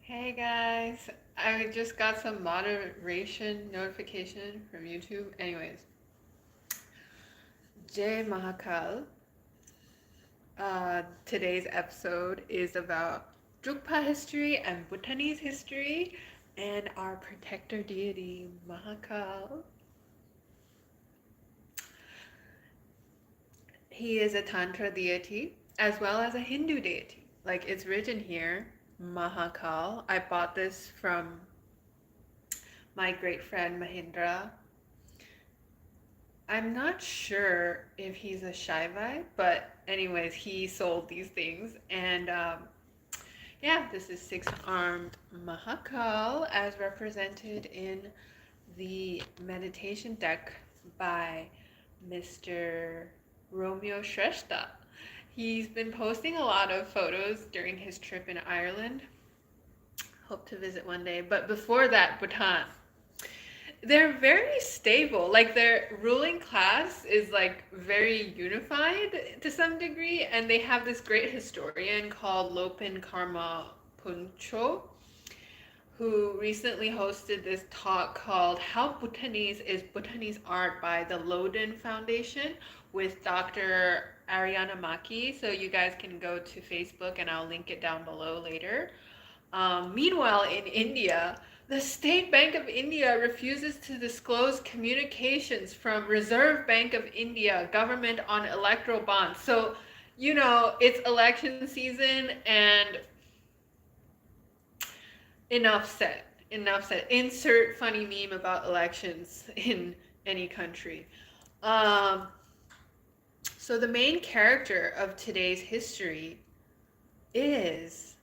Hey guys, I just got some moderation notification from YouTube. Anyways, Jay Mahakal. Today's episode is about Drukpa history and Bhutanese history and our protector deity, Mahakal. He is a Tantra deity as well as a Hindu deity. Like it's written here, Mahakal. I bought this from my great friend Mahindra. I'm not sure if he's a Shaivite, but anyways, he sold these things. And yeah, this is six-armed Mahakal as represented in the meditation deck by Mr. Romeo Shrestha. He's been posting a lot of photos during his trip in Ireland. Hope to visit one day. But before that, Bhutan. They're very stable. Like their ruling class is like very unified to some degree, and they have this great historian called Lopen Karma Phuntsho, who recently hosted this talk called How Bhutanese is Bhutanese Art by the Loden Foundation with Dr. Ariana Maki. So you guys can go to Facebook and I'll link it down below later. Meanwhile, in India, the State Bank of India refuses to disclose communications from Reserve Bank of India government on electoral bonds. So, it's election season and enough said. Enough said. Insert funny meme about elections in any country. Um, so the main character of today's history is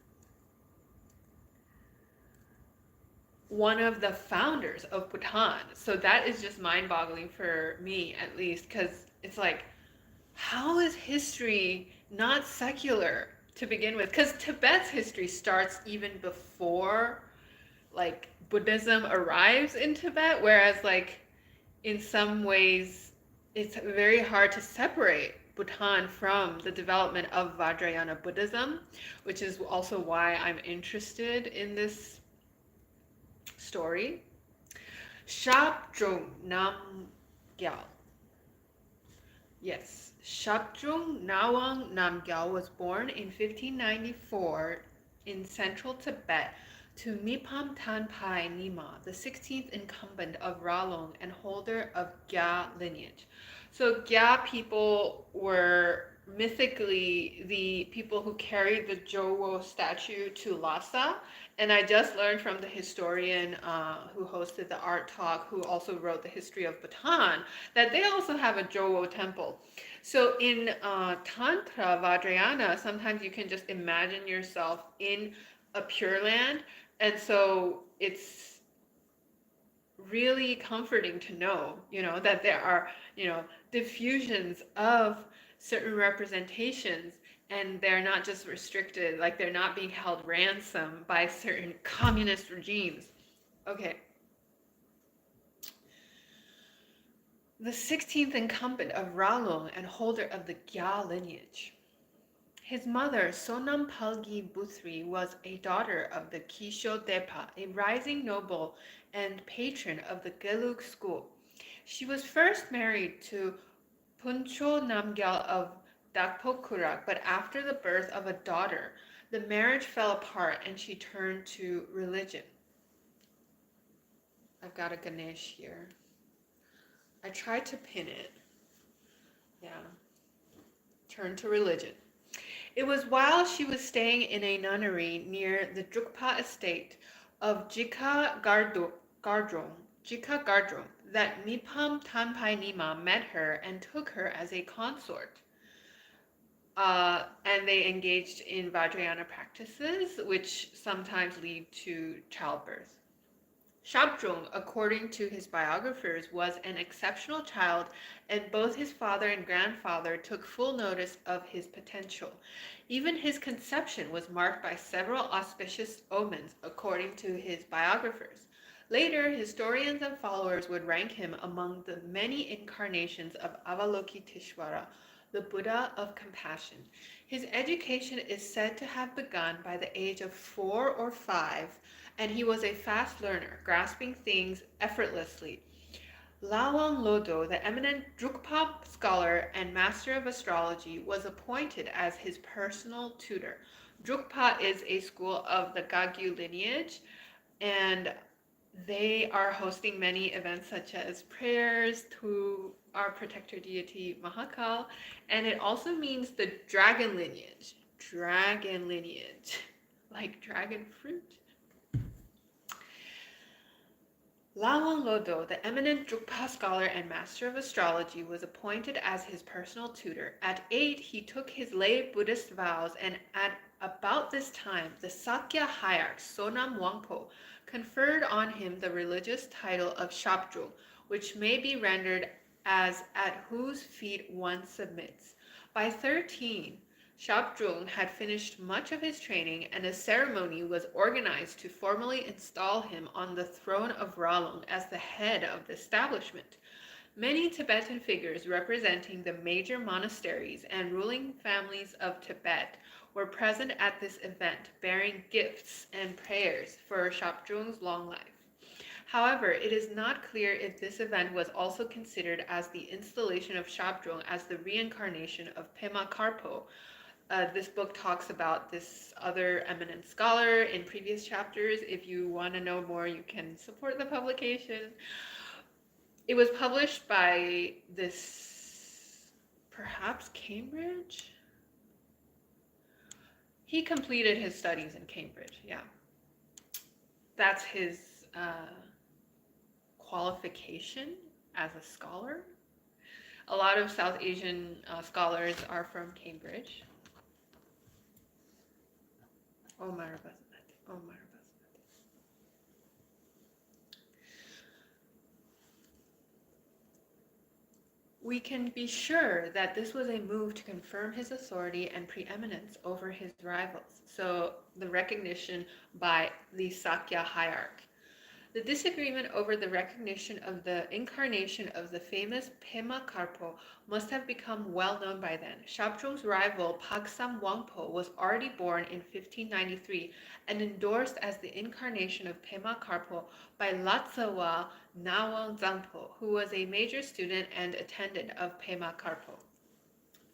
one of the founders of Bhutan. So that is just mind boggling for me, at least, because it's like, how is history not secular to begin with? Because Tibet's history starts even before like Buddhism arrives in Tibet, whereas like in some ways it's very hard to separate Bhutan from the development of Vajrayana Buddhism, which is also why I'm interested in this story. Zhandrung Namgyal. Yes, Zhandrung Nawang Namgyal was born in 1594 in central Tibet to Mipam Tanpai Nima, the 16th incumbent of Ralong and holder of Gya lineage. So Gya people were mythically the people who carried the Jowo statue to Lhasa. And I just learned from the historian who hosted the art talk, who also wrote the history of Bhutan, that they also have a Jowo temple. So in Tantra Vajrayana, sometimes you can just imagine yourself in a Pure Land. And so it's really comforting to know, that there are, diffusions of certain representations, and they're not just restricted, like they're not being held ransom by certain communist regimes. Okay. The 16th incumbent of Ralong and holder of the Gya lineage. His mother, Sonam Palgi Buthri, was a daughter of the Kisho Depa, a rising noble and patron of the Gelug school. She was first married to Phuntsho Namgyal of Dakpokurak, but after the birth of a daughter, the marriage fell apart and she turned to religion. I've got a Ganesh here. I tried to pin it. Yeah. Turned to religion. It was while she was staying in a nunnery near the Drukpa estate of Gardrong, that Mipam Tanpai Nima met her and took her as a consort. And they engaged in Vajrayana practices, which sometimes lead to childbirth. Zhandrung, according to his biographers, was an exceptional child, and both his father and grandfather took full notice of his potential. Even his conception was marked by several auspicious omens, according to his biographers. Later, historians and followers would rank him among the many incarnations of Avalokiteshvara, the Buddha of compassion. His education is said to have begun by the age of 4 or 5, and he was a fast learner, grasping things effortlessly. Lawang Lodo, the eminent Drukpa scholar and master of astrology, was appointed as his personal tutor. Drukpa is a school of the Gagyu lineage, and they are hosting many events such as prayers to our protector deity Mahakal, and it also means the dragon lineage. Dragon lineage, like dragon fruit. Lawang Lodo, the eminent Drukpa scholar and master of astrology, was appointed as his personal tutor. At 8, he took his lay Buddhist vows, and at about this time, the Sakya hierarch Sonam Wangpo conferred on him the religious title of Shabdrung, which may be rendered as at whose feet one submits. By 13, Shabdrung had finished much of his training, and a ceremony was organized to formally install him on the throne of Ralung as the head of the establishment. Many Tibetan figures representing the major monasteries and ruling families of Tibet were present at this event, bearing gifts and prayers for Shabdrung's long life. However, it is not clear if this event was also considered as the installation of Shabdrung as the reincarnation of Pema Karpo. This book talks about this other eminent scholar in previous chapters. If you want to know more, you can support the publication. It was published by this, perhaps Cambridge? He completed his studies in Cambridge, yeah. That's his qualification as a scholar. A lot of South Asian scholars are from Cambridge. Omar Basmati, Omar Basmati. We can be sure that this was a move to confirm his authority and preeminence over his rivals, so the recognition by the Sakya hierarch. The disagreement over the recognition of the incarnation of the famous Pema Karpo must have become well known by then. Shabdrung's rival Pagsam Wangpo was already born in 1593 and endorsed as the incarnation of Pema Karpo by Latsawa Nawang Zampo, who was a major student and attendant of Pema Karpo.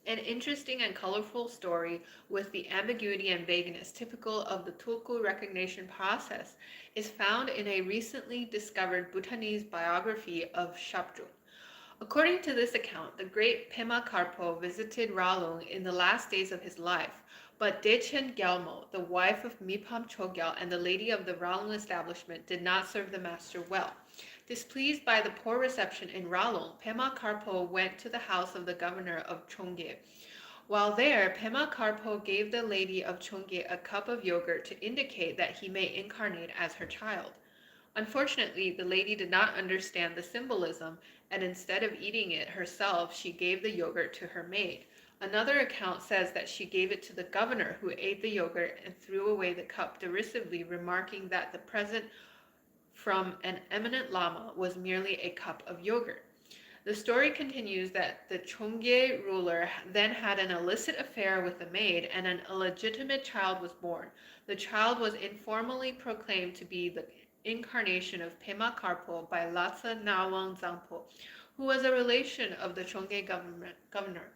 An interesting and colorful story with the ambiguity and vagueness typical of the Tulku recognition process is found in a recently discovered Bhutanese biography of Shabdrung. According to this account, the great Pema Karpo visited Ralung in the last days of his life, but Dechen Gyalmo, the wife of Mipam Chogyal and the lady of the Ralung establishment, did not serve the master well. Displeased by the poor reception in Ralung, Pema Karpo went to the house of the governor of Chongye. While there, Pema Karpo gave the lady of Chongye a cup of yogurt to indicate that he may incarnate as her child. Unfortunately, the lady did not understand the symbolism, and instead of eating it herself, she gave the yogurt to her maid. Another account says that she gave it to the governor, who ate the yogurt and threw away the cup derisively, remarking that the present from an eminent lama was merely a cup of yogurt. The story continues that the Chongye ruler then had an illicit affair with the maid, and an illegitimate child was born. The child was informally proclaimed to be the incarnation of Pema Karpo by Latsa Nawang Zampo, who was a relation of the Chongye governor.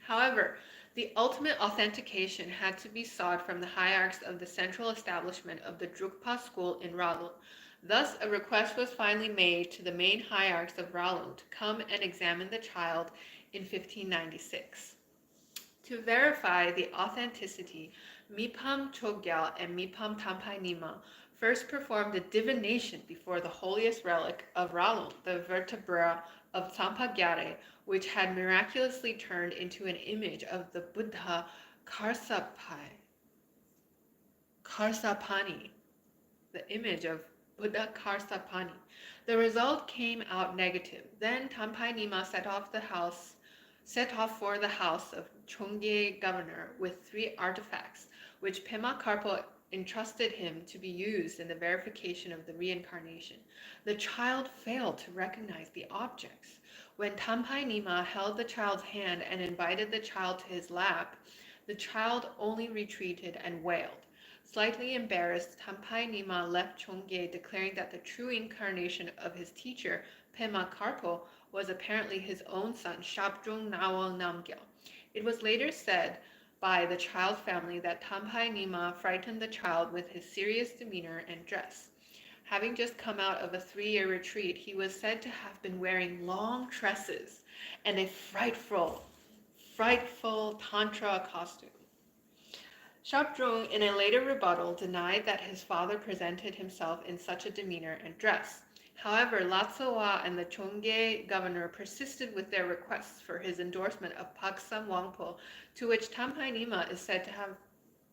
However, the ultimate authentication had to be sought from the hierarchs of the central establishment of the Drukpa school in Ralung. Thus, a request was finally made to the main hierarchs of Ralung to come and examine the child in 1596. To verify the authenticity, Mipam Chogyal and Mipam Tampai Nima first performed a divination before the holiest relic of Ralung, the vertebra of Sampagyare, which had miraculously turned into an image of the Buddha Karsapani, the image of Buddha Karsapani. The result came out negative. Then Tampai Nima set off for the house of Chongye governor with 3 artifacts, which Pema Karpo entrusted him to be used in the verification of the reincarnation. The child failed to recognize the objects. When Tampai Nima held the child's hand and invited the child to his lap, The child only retreated and wailed. Slightly embarrassed, Tampai Nima left Chongye, declaring that the true incarnation of his teacher, Pema Karpo, was apparently his own son, Shabdrung Nawang Namgyal. It was later said by the child's family that Tampai Nima frightened the child with his serious demeanor and dress. Having just come out of a 3-year retreat, he was said to have been wearing long tresses and a frightful tantra costume. Shabdrung, in a later rebuttal, denied that his father presented himself in such a demeanor and dress. However, Latsoa and the Chongye governor persisted with their requests for his endorsement of Paksam Wangpo, to which Tampai Nima is said to have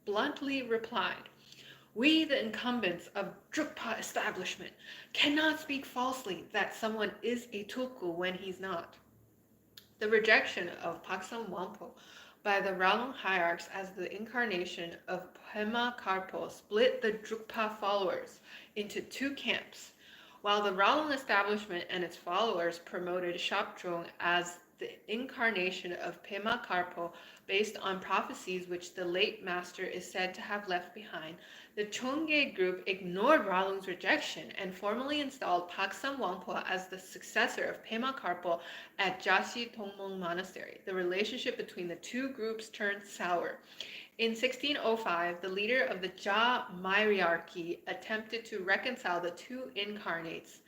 bluntly replied, "We, the incumbents of Drukpa establishment, cannot speak falsely that someone is a tulku when he's not." The rejection of Paksam Wangpo by the Ralung hierarchs as the incarnation of Pema Karpo split the Drukpa followers into two camps. While the Ralung establishment and its followers promoted Shabdrung as the incarnation of Pema Karpo based on prophecies which the late master is said to have left behind, the Chongye group ignored Ralung's rejection and formally installed Paksam Wangpo as the successor of Pema Karpo at Jashi Tongmong Monastery. The relationship between the two groups turned sour. In 1605, the leader of the Jia Myriarchy attempted to reconcile the two incarnates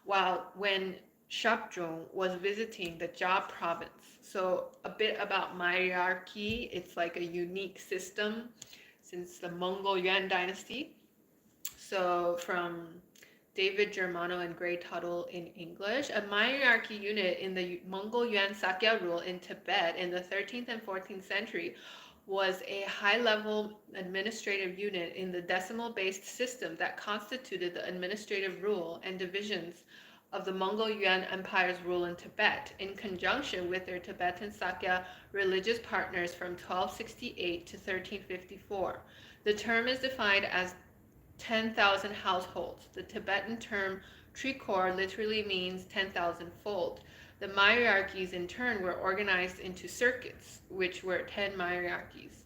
when Shabdrung was visiting the Jia province. So a bit about Myriarchy, it's like a unique system since the Mongol Yuan dynasty. So from David Germano and Gray Tuttle in English, a Myriarchy unit in the Mongol Yuan Sakya rule in Tibet in the 13th and 14th century was a high-level administrative unit in the decimal-based system that constituted the administrative rule and divisions of the Mongol Yuan Empire's rule in Tibet, in conjunction with their Tibetan Sakya religious partners from 1268 to 1354. The term is defined as 10,000 households. The Tibetan term Trikor literally means 10,000 fold. The myriarchies in turn were organized into circuits, which were 10 myriarchies.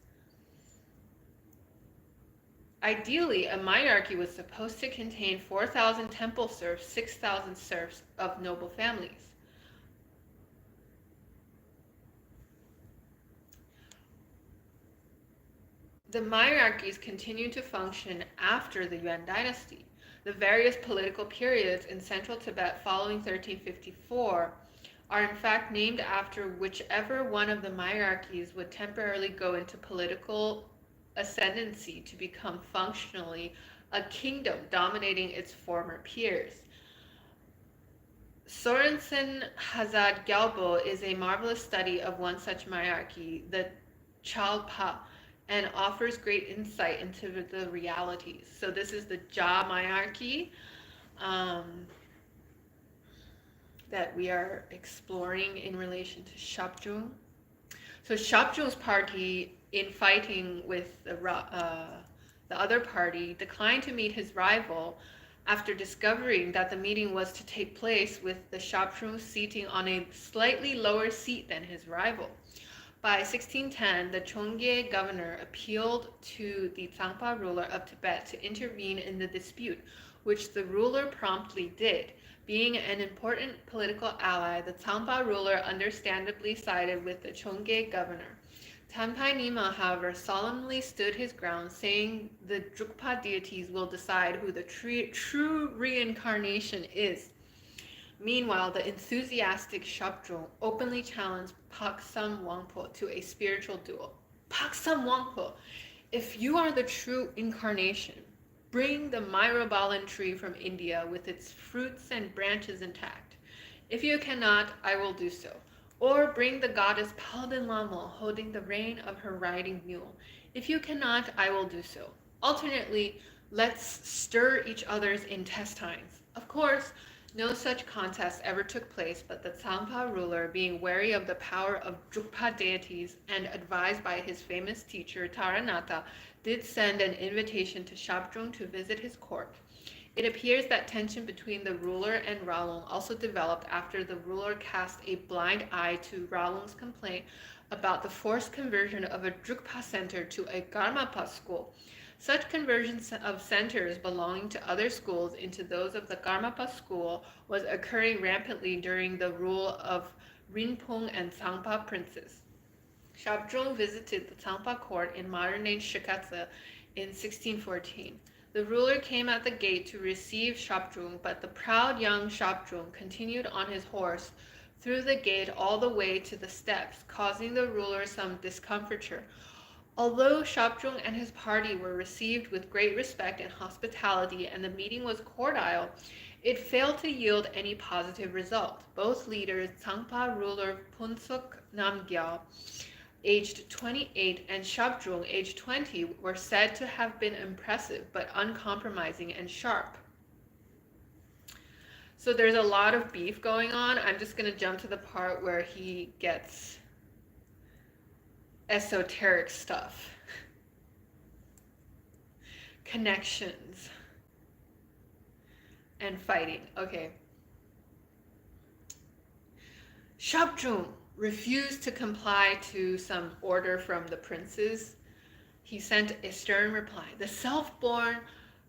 Ideally, a myriarchy was supposed to contain 4,000 temple serfs, 6,000 serfs of noble families. The myriarchies continued to function after the Yuan dynasty. The various political periods in central Tibet following 1354 are in fact named after whichever one of the myriarchies would temporarily go into political ascendancy to become functionally a kingdom dominating its former peers. Sorensen Hazad Gyalbo is a marvelous study of one such myriarchy, the Chalpa, and offers great insight into the realities. So this is the Jia myriarchy that we are exploring in relation to Shabdrung. So Shabdrung's party, in fighting with the other party, declined to meet his rival after discovering that the meeting was to take place with the Shabdrung seating on a slightly lower seat than his rival. By 1610, the Chongye governor appealed to the Tsangpa ruler of Tibet to intervene in the dispute, which the ruler promptly did. Being an important political ally, the Tsangpa ruler understandably sided with the Chongye governor. Tampai Nima, however, solemnly stood his ground, saying the Drukpa deities will decide who the true reincarnation is. Meanwhile, the enthusiastic Shabdrung openly challenged Paksam Wangpo to a spiritual duel. Paksam Wangpo, if you are the true incarnation, bring the myrobalan tree from India with its fruits and branches intact. If you cannot, I will do so. Or bring the goddess Palden Lamo holding the rein of her riding mule. If you cannot, I will do so. Alternately, let's stir each other's intestines. Of course, no such contest ever took place, but the Tsangpa ruler, being wary of the power of Drukpa deities and advised by his famous teacher Taranatha, did send an invitation to Shabdrung to visit his court. It appears that tension between the ruler and Ralung also developed after the ruler cast a blind eye to Ralung's complaint about the forced conversion of a Drukpa center to a Karmapa school. Such conversions of centers belonging to other schools into those of the Karmapa school was occurring rampantly during the rule of Rinpoche and Tsangpa princes. Zhandrung visited the Tsangpa court in modern-day Shikatse in 1614. The ruler came at the gate to receive Zhandrung, but the proud young Zhandrung continued on his horse through the gate all the way to the steps, causing the ruler some discomfiture. Although Zhandrung and his party were received with great respect and hospitality and the meeting was cordial, it failed to yield any positive result. Both leaders, Tsangpa ruler Phuntsho Namgyal, aged 28, and Zhandrung, aged 20, were said to have been impressive but uncompromising and sharp. So there's a lot of beef going on. I'm just going to jump to the part where he gets esoteric stuff. Connections. And fighting. Okay. Zhandrung refused to comply to some order from the princes. He sent a stern reply. The self-born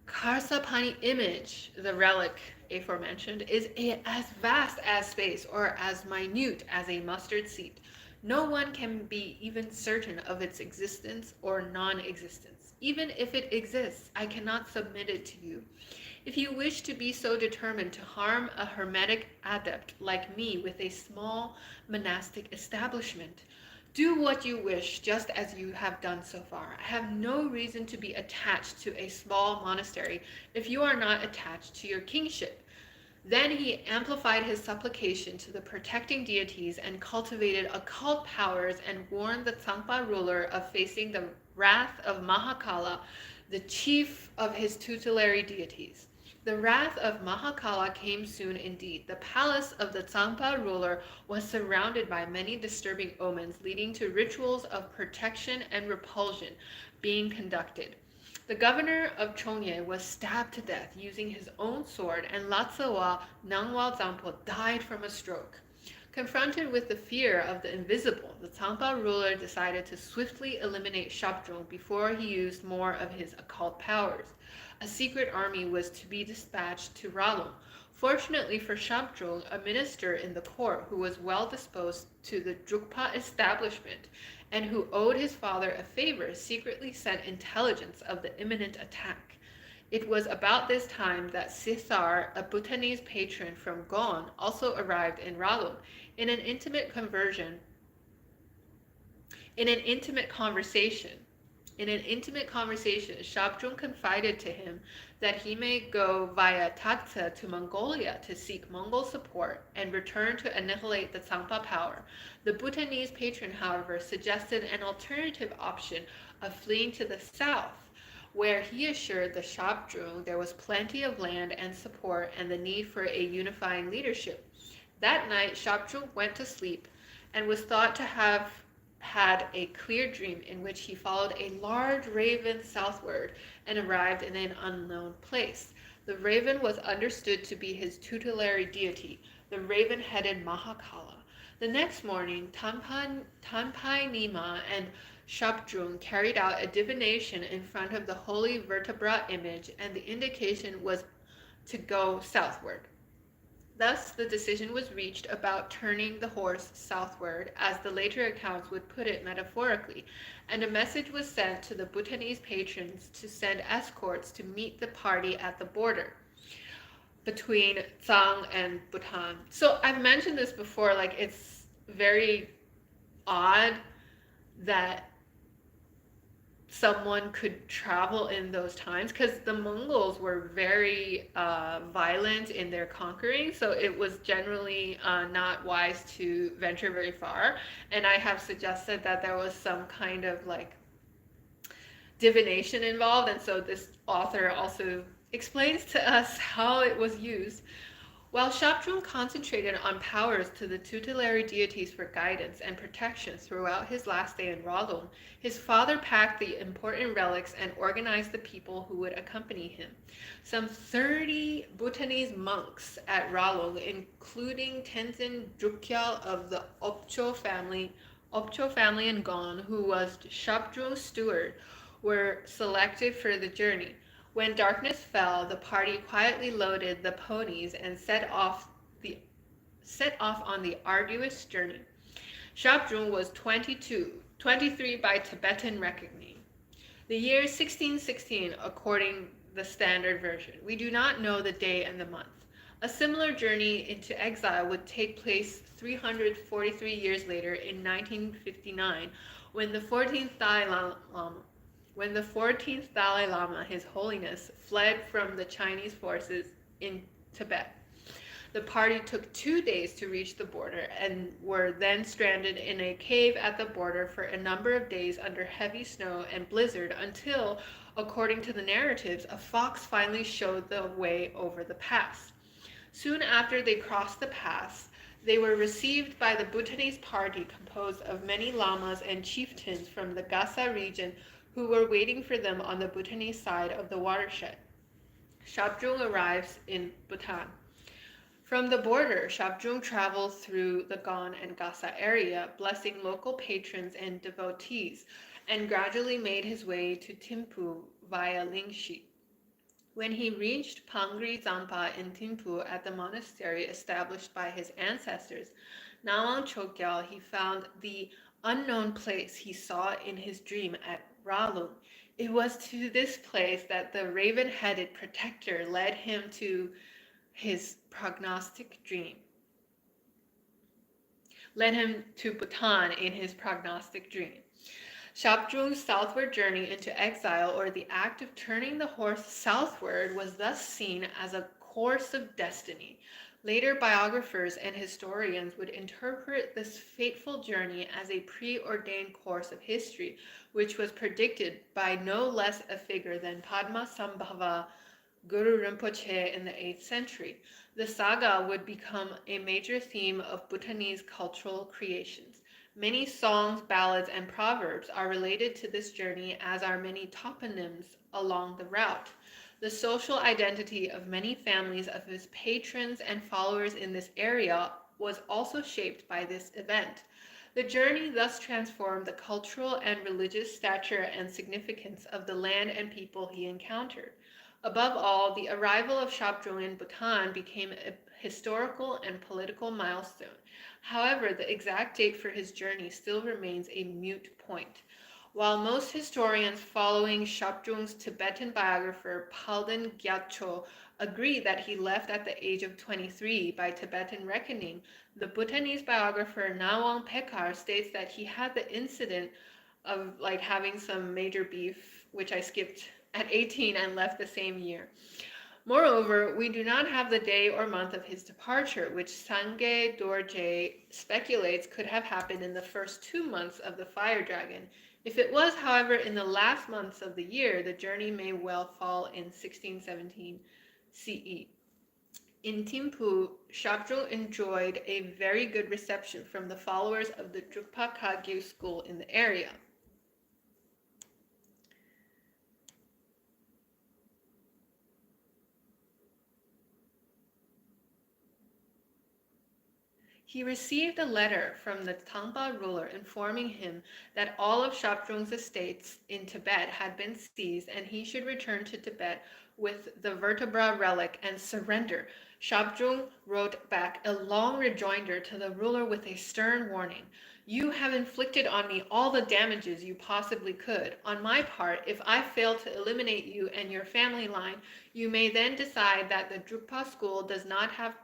Karsapani image, the relic aforementioned, is as vast as space or as minute as a mustard seed. No one can be even certain of its existence or non-existence. Even if it exists, I cannot submit it to you. If you wish to be so determined to harm a hermetic adept like me with a small monastic establishment, do what you wish, just as you have done so far. I have no reason to be attached to a small monastery if you are not attached to your kingship. Then he amplified his supplication to the protecting deities and cultivated occult powers and warned the Tsangpa ruler of facing the wrath of Mahakala, the chief of his tutelary deities. The wrath of Mahakala came soon indeed. The palace of the Tsangpa ruler was surrounded by many disturbing omens, leading to rituals of protection and repulsion being conducted. The governor of Chonye was stabbed to death using his own sword, and Latsawa Nangwal Zampo died from a stroke. Confronted with the fear of the invisible, the Tsangpa ruler decided to swiftly eliminate Zhandrung before he used more of his occult powers. A secret army was to be dispatched to Ralung. Fortunately for Zhandrung, a minister in the court who was well disposed to the Drukpa establishment and who owed his father a favor secretly sent intelligence of the imminent attack. It was about this time that Sithar, a Bhutanese patron from Gon, also arrived in Ralung. In an intimate conversation, Zhandrung confided to him that he may go via Tatsa to Mongolia to seek Mongol support and return to annihilate the Tsangpa power. The Bhutanese patron, however, suggested an alternative option of fleeing to the south, where he assured the Zhandrung there was plenty of land and support and the need for a unifying leadership. That night, Zhandrung went to sleep and was thought to have had a clear dream in which he followed a large raven southward and arrived in an unknown place. The raven was understood to be his tutelary deity, the raven-headed Mahakala. The next morning, Tanpai Nima and Zhandrung carried out a divination in front of the holy vertebra image, and the indication was to go southward. Thus, the decision was reached about turning the horse southward, as the later accounts would put it metaphorically, and a message was sent to the Bhutanese patrons to send escorts to meet the party at the border between Tsang and Bhutan. So I've mentioned this before, like it's very odd that someone could travel in those times, because the Mongols were very violent in their conquering, so it was generally not wise to venture very far. And I have suggested that there was some kind of like divination involved, and so this author also explains to us how it was used. While Zhandrung concentrated on powers to the tutelary deities for guidance and protection throughout his last day in Ralung, his father packed the important relics and organized the people who would accompany him. Some 30 Bhutanese monks at Ralung, including Tenzin Drukyal of the Opcho family, Opcho family and Gon, who was Shabdrung's steward, were selected for the journey. When darkness fell, the party quietly loaded the ponies and set off on the arduous journey. Shabdrung was 23 by Tibetan reckoning. The year 1616, according the standard version. We do not know the day and the month. A similar journey into exile would take place 343 years later in 1959, when the 14th Dalai Lama, His Holiness, fled from the Chinese forces in Tibet. The party took 2 days to reach the border and were then stranded in a cave at the border for a number of days under heavy snow and blizzard until, according to the narratives, a fox finally showed the way over the pass. Soon after they crossed the pass, they were received by the Bhutanese party composed of many lamas and chieftains from the Gasa region who were waiting for them on the Bhutanese side of the watershed. Shabdrung arrives in Bhutan. From the border, Shabdrung traveled through the Gon and Gasa area, blessing local patrons and devotees, and gradually made his way to Thimphu via Lingshi. When he reached Pangri Zampa in Thimphu at the monastery established by his ancestors, Nawang Chogyal, he found the unknown place he saw in his dream at Ralung. It was to this place that the raven-headed protector led him to his prognostic dream. Led him to Bhutan in his prognostic dream. Shabdrung's southward journey into exile, or the act of turning the horse southward, was thus seen as a course of destiny. Later biographers and historians would interpret this fateful journey as a preordained course of history, which was predicted by no less a figure than Padmasambhava Guru Rinpoche in the 8th century. The saga would become a major theme of Bhutanese cultural creations. Many songs, ballads, and proverbs are related to this journey, as are many toponyms along the route. The social identity of many families of his patrons and followers in this area was also shaped by this event. The journey thus transformed the cultural and religious stature and significance of the land and people he encountered. Above all, the arrival of Shabdrung in Bhutan became a historical and political milestone. However, the exact date for his journey still remains a moot point. While most historians following Shabdrung's Tibetan biographer Palden Gyatso agree that he left at the age of 23 by Tibetan reckoning, the Bhutanese biographer Nawang Pekar states that he had the incident of having some major beef, which I skipped, at 18 and left the same year. Moreover, we do not have the day or month of his departure, which Sangye Dorje speculates could have happened in the first 2 months of the fire dragon. If it was, however, in the last months of the year, the journey may well fall in 1617 CE. In Thimphu, Shabdrung enjoyed a very good reception from the followers of the Drukpa Kagyu school in the area. He received a letter from the Tangpa ruler informing him that all of Shabdrung's estates in Tibet had been seized and he should return to Tibet with the vertebra relic and surrender. Shabdrung wrote back a long rejoinder to the ruler with a stern warning. You have inflicted on me all the damages you possibly could. On my part, if I fail to eliminate you and your family line, you may then decide that the Drukpa school does not have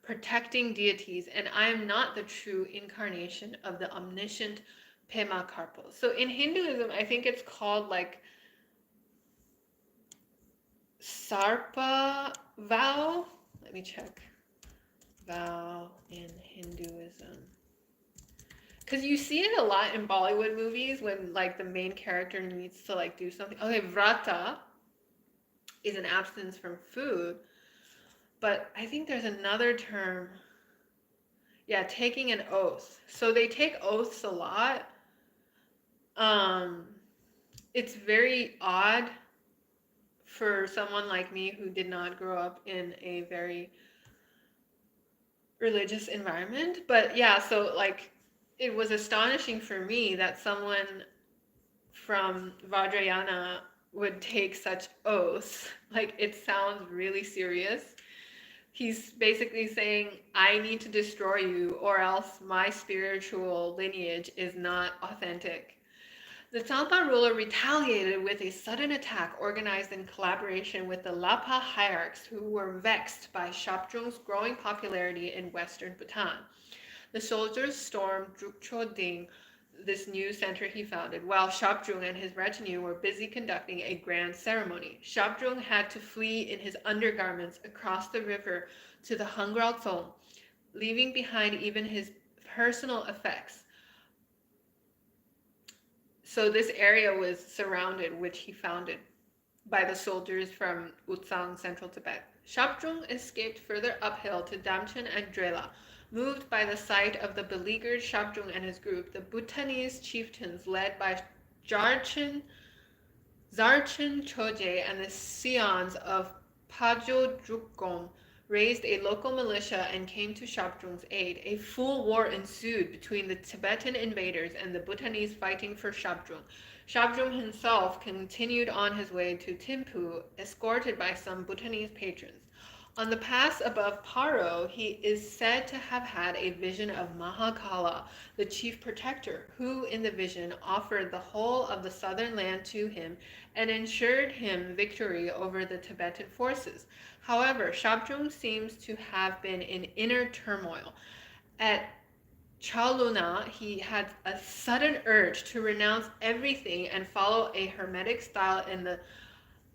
protecting deities, and I am not the true incarnation of the omniscient Pema Karpo. So in Hinduism, I think it's called Sarpa vow. Let me check. Vow in Hinduism. Because you see it a lot in Bollywood movies when the main character needs to do something. Okay, vrata is an abstinence from food. But I think there's another term. Yeah, taking an oath. So they take oaths a lot. It's very odd for someone like me who did not grow up in a very religious environment. But yeah, so it was astonishing for me that someone from Vajrayana would take such oaths. Like, it sounds really serious. He's basically saying, I need to destroy you, or else my spiritual lineage is not authentic. The Tsampa ruler retaliated with a sudden attack organized in collaboration with the Lapa hierarchs, who were vexed by Shabdrung's growing popularity in western Bhutan. The soldiers stormed Drukcho Ding, this new center he founded, while Shabdrung and his retinue were busy conducting a grand ceremony. Shabdrung had to flee in his undergarments across the river to the Hungral Tsong, leaving behind even his personal effects. So this area was surrounded, which he founded, by the soldiers from Utsang, central Tibet. Shabdrung escaped further uphill to Damchen and Drela. Moved by the sight of the beleaguered Shabdrung and his group, the Bhutanese chieftains led by Zarchen Choje and the Sions of Pajo Drukgom raised a local militia and came to Shabdrung's aid. A full war ensued between the Tibetan invaders and the Bhutanese fighting for Shabdrung. Shabdrung himself continued on his way to Thimphu, escorted by some Bhutanese patrons. On the pass above Paro, he is said to have had a vision of Mahakala, the chief protector, who in the vision offered the whole of the southern land to him and ensured him victory over the Tibetan forces. However, Shabdrung seems to have been in inner turmoil. At Chaluna, he had a sudden urge to renounce everything and follow a hermetic style in the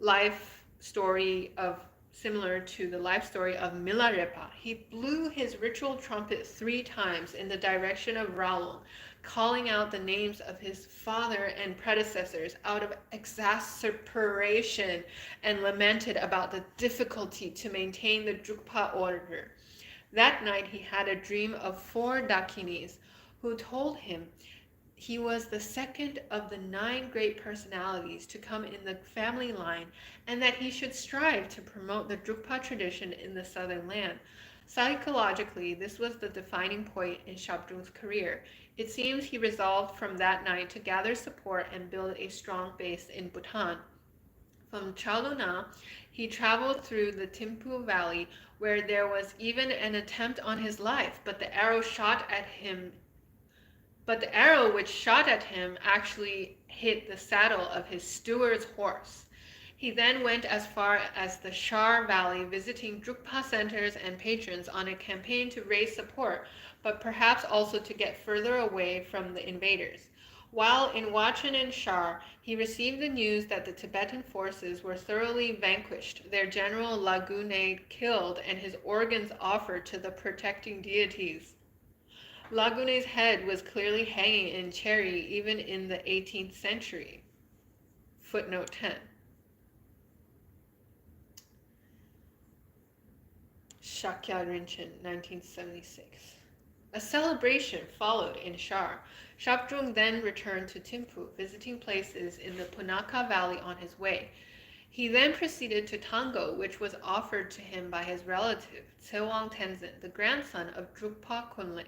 life story of similar to the life story of Milarepa. He blew his ritual trumpet 3 times in the direction of Raulung, calling out the names of his father and predecessors out of exasperation, and lamented about the difficulty to maintain the Drukpa order. That night he had a dream of 4 Dakinis who told him he was the second of the 9 great personalities to come in the family line, and that he should strive to promote the Drukpa tradition in the southern land. Psychologically, this was the defining point in Shabdrung's career. It seems he resolved from that night to gather support and build a strong base in Bhutan. From Chaluna, he traveled through the Thimphu Valley, where there was even an attempt on his life, but the arrow which shot at him actually hit the saddle of his steward's horse. He then went as far as the Shar Valley, visiting Drukpa centers and patrons on a campaign to raise support, but perhaps also to get further away from the invaders. While in Wachen and Shar, he received the news that the Tibetan forces were thoroughly vanquished, their general Lagune killed, and his organs offered to the protecting deities. Lagune's head was clearly hanging in Cherry even in the 18th century. Footnote 10. Shakya Rinchen, 1976. A celebration followed in Shar. Shabdrung then returned to Thimphu, visiting places in the Punakha Valley on his way. He then proceeded to Tango, which was offered to him by his relative, Tsewang Tenzin, the grandson of Drukpa Kunle.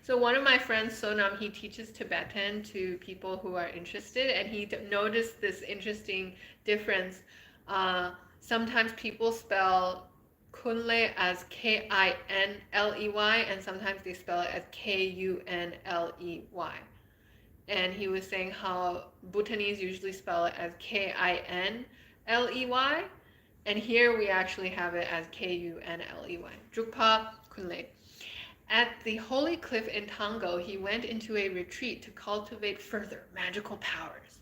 So one of my friends, Sonam, he teaches Tibetan to people who are interested, and he noticed this interesting difference. Sometimes people spell Kunle as K-I-N-L-E-Y, and sometimes they spell it as K-U-N-L-E-Y. And he was saying how Bhutanese usually spell it as K-I-N-L-E-Y, and here we actually have it as K-U-N-L-E-Y. Drukpa Kunle. At the holy cliff in Tango, he went into a retreat to cultivate further magical powers.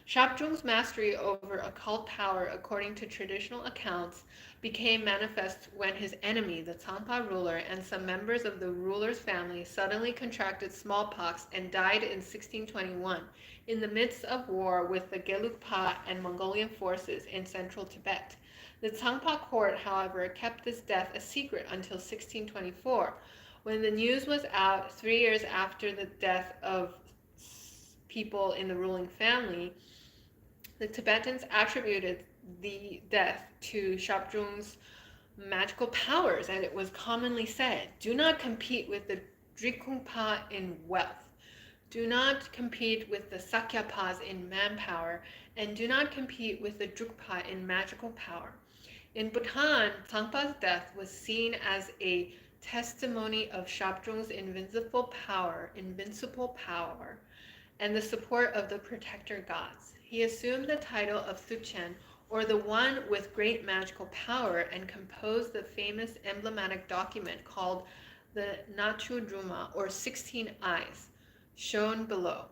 Shabdrung's mastery over occult power, according to traditional accounts, became manifest when his enemy, the Tsampa ruler, and some members of the ruler's family suddenly contracted smallpox and died in 1621 in the midst of war with the Gelugpa and Mongolian forces in central Tibet. The Tsangpa court, however, kept this death a secret until 1624. When the news was out 3 years after the death of people in the ruling family, the Tibetans attributed the death to Shabdrung's magical powers, and it was commonly said, "Do not compete with the Drikungpa in wealth. Do not compete with the Sakyapas in manpower, and do not compete with the Drukpa in magical power. In Bhutan, Tsangpa's death was seen as a testimony of Shabdrung's invincible power, and the support of the protector gods. He assumed the title of Thuchen, or the one with great magical power, and composed the famous emblematic document called the Nachu Druma, or 16 Eyes, shown below.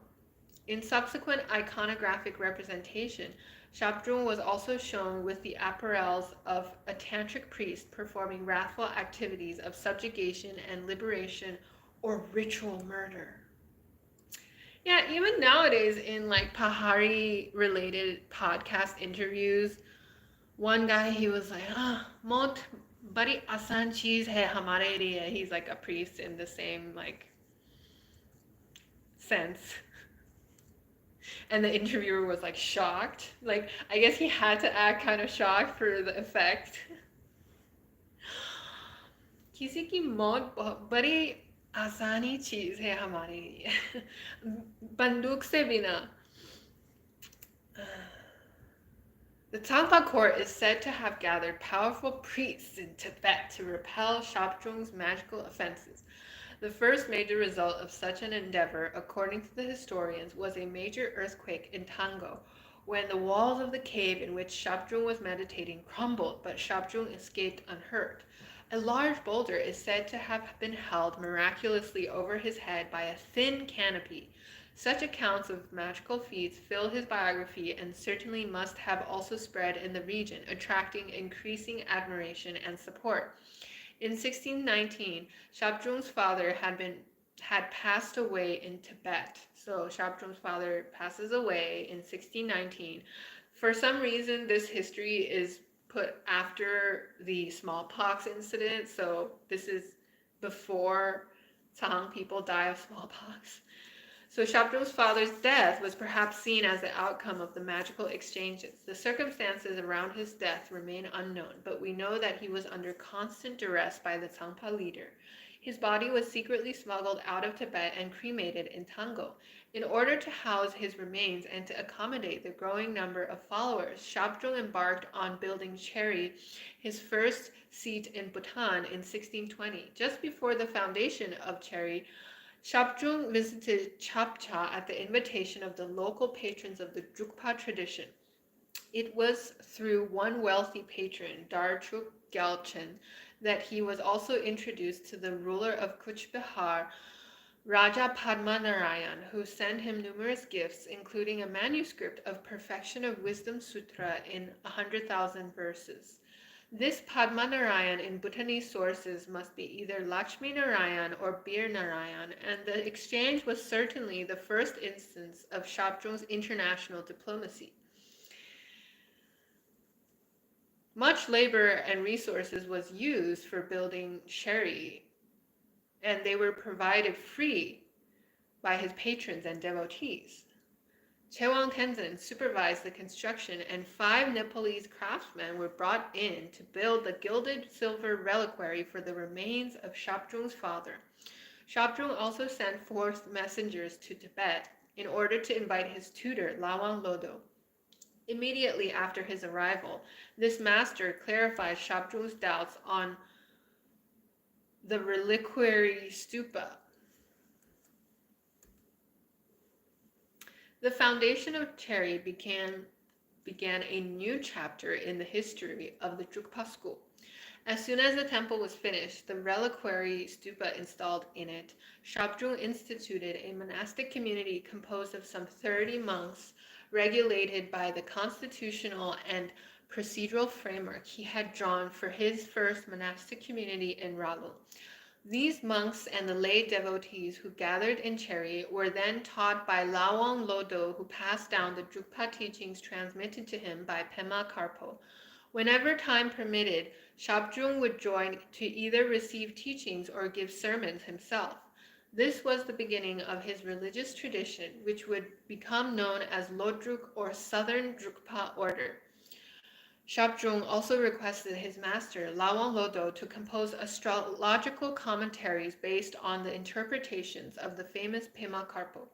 In subsequent iconographic representation, Shabdrung was also shown with the apparels of a tantric priest performing wrathful activities of subjugation and liberation or ritual murder. Yeah, even nowadays in like Pahari related podcast interviews, one guy he was like, "Mot bari asan cheez hai hamare liye." He's like a priest in the same like sense. And the interviewer was like shocked. Like, I guess he had to act kind of shocked for the effect. किसी की मौत बड़ी आसानी चीज है हमारे लिए बंदूक से बिना. The Tsangpa court is said to have gathered powerful priests in Tibet to repel Shabdrung's magical offenses. The first major result of such an endeavor, according to the historians, was a major earthquake in Tango, when the walls of the cave in which Shabdrung was meditating crumbled, but Shabdrung escaped unhurt. A large boulder is said to have been held miraculously over his head by a thin canopy. Such accounts of magical feats fill his biography and certainly must have also spread in the region, attracting increasing admiration and support. In 1619, Shabdrung's father had passed away in Tibet. So Shabdrung's father passes away in 1619. For some reason, this history is put after the smallpox incident. So this is before Tsang people die of smallpox. So Shabdrung's father's death was perhaps seen as the outcome of the magical exchanges. The circumstances around his death remain unknown, but we know that he was under constant duress by the Tsangpa leader. His body was secretly smuggled out of Tibet and cremated in Tango. In order to house his remains and to accommodate the growing number of followers, Shabdrung embarked on building Cheri, his first seat in Bhutan, in 1620. Just before the foundation of Cheri, Shabdrung visited Chapcha at the invitation of the local patrons of the Drukpa tradition. It was through one wealthy patron, Darchuk Gyalchen, that he was also introduced to the ruler of Kuch Bihar, Raja Padmanarayan, who sent him numerous gifts, including a manuscript of Perfection of Wisdom Sutra in 100,000 verses. This Padmanarayan in Bhutanese sources must be either Lakshmi Narayan or Bir Narayan, and the exchange was certainly the first instance of Shabdrung's international diplomacy. Much labor and resources was used for building Cheri, and they were provided free by his patrons and devotees. Chewang Tenzin supervised the construction, and 5 Nepalese craftsmen were brought in to build the gilded silver reliquary for the remains of Shabdrung's father. Shabdrung also sent forth messengers to Tibet in order to invite his tutor, Lawang Lodo. Immediately after his arrival, this master clarified Shabdrung's doubts on the reliquary stupa. The foundation of Cheri began a new chapter in the history of the Drukpa school. As soon as the temple was finished, the reliquary stupa installed in it, Shabdrung instituted a monastic community composed of some 30 monks, regulated by the constitutional and procedural framework he had drawn for his first monastic community in Ralu. These monks and the lay devotees who gathered in Cheri were then taught by Lawang Lodo, who passed down the Drukpa teachings transmitted to him by Pema Karpo. Whenever time permitted, Shabdrung would join to either receive teachings or give sermons himself. This was the beginning of his religious tradition, which would become known as Lodruk, or Southern Drukpa order. Shabdrung also requested his master, Lawang Lodo, to compose astrological commentaries based on the interpretations of the famous Pema Karpo.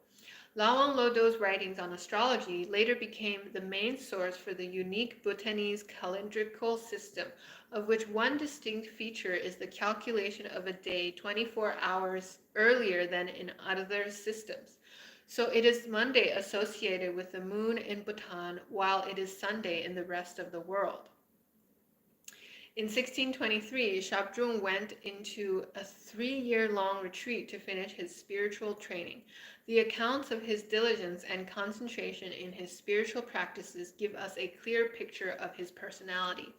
Lawang Lodo's writings on astrology later became the main source for the unique Bhutanese calendrical system, of which one distinct feature is the calculation of a day 24 hours earlier than in other systems. So it is Monday associated with the moon in Bhutan, while it is Sunday in the rest of the world. In 1623, Zhandrung went into a 3-year-long retreat to finish his spiritual training. The accounts of his diligence and concentration in his spiritual practices give us a clear picture of his personality.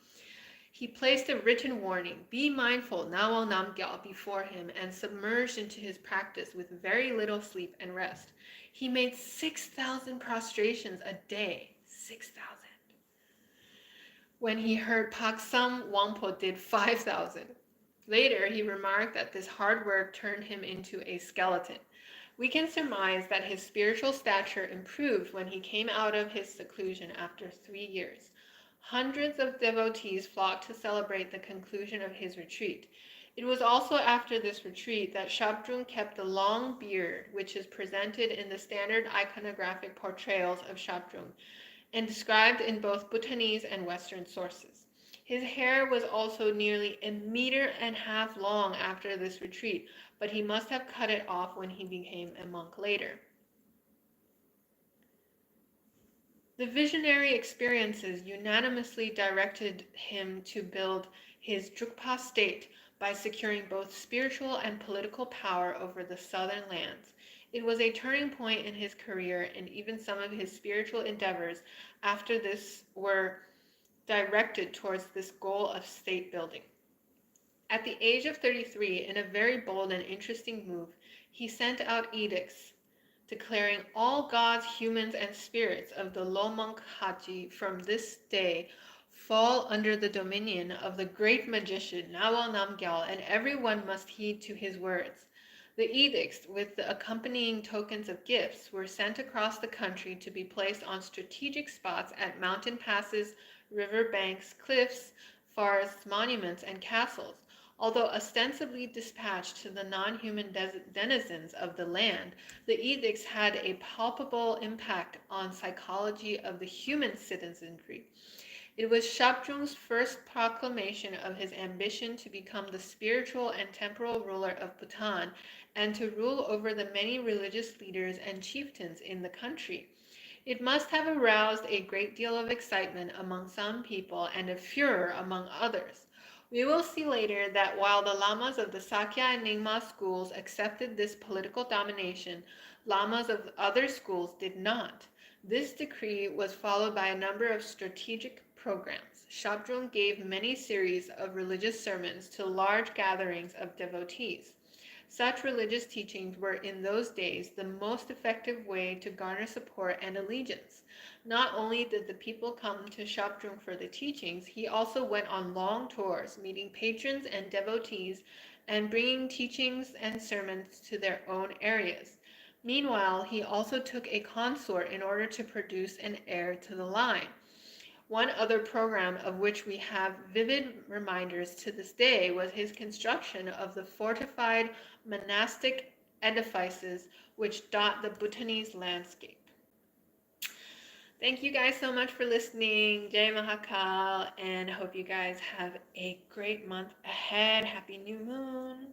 He placed a written warning, "Be mindful, Nawal Namgyal," before him and submerged into his practice with very little sleep and rest. He made 6,000 prostrations a day. 6,000. When he heard Paksam Wangpo did 5,000. Later, he remarked that this hard work turned him into a skeleton. We can surmise that his spiritual stature improved when he came out of his seclusion after 3 years. Hundreds of devotees flocked to celebrate the conclusion of his retreat. It was also after this retreat that Zhandrung kept the long beard, which is presented in the standard iconographic portrayals of Zhandrung, and described in both Bhutanese and Western sources. His hair was also nearly 1.5 meters long after this retreat, but he must have cut it off when he became a monk later. The visionary experiences unanimously directed him to build his Drukpa state by securing both spiritual and political power over the southern lands. It was a turning point in his career, and even some of his spiritual endeavors after this were directed towards this goal of state building. At the age of 33, in a very bold and interesting move, he sent out edicts declaring all gods, humans, and spirits of the Lomang Haji from this day fall under the dominion of the great magician Nawal Namgyal, and everyone must heed to his words. The edicts, with the accompanying tokens of gifts, were sent across the country to be placed on strategic spots at mountain passes, river banks, cliffs, forests, monuments, and castles. Although ostensibly dispatched to the non-human denizens of the land, the edicts had a palpable impact on psychology of the human citizenry. It was Zhandrung's first proclamation of his ambition to become the spiritual and temporal ruler of Bhutan and to rule over the many religious leaders and chieftains in the country. It must have aroused a great deal of excitement among some people and of furor among others. We will see later that while the lamas of the Sakya and Nyingma schools accepted this political domination, lamas of other schools did not. This decree was followed by a number of strategic programs. Zhandrung gave many series of religious sermons to large gatherings of devotees. Such religious teachings were in those days the most effective way to garner support and allegiance. Not only did the people come to Zhandrung for the teachings, he also went on long tours, meeting patrons and devotees and bringing teachings and sermons to their own areas. Meanwhile, he also took a consort in order to produce an heir to the line. One other program of which we have vivid reminders to this day was his construction of the fortified monastic edifices which dot the Bhutanese landscape. Thank you guys so much for listening. Jai Mahakal, and hope you guys have a great month ahead. Happy New Moon.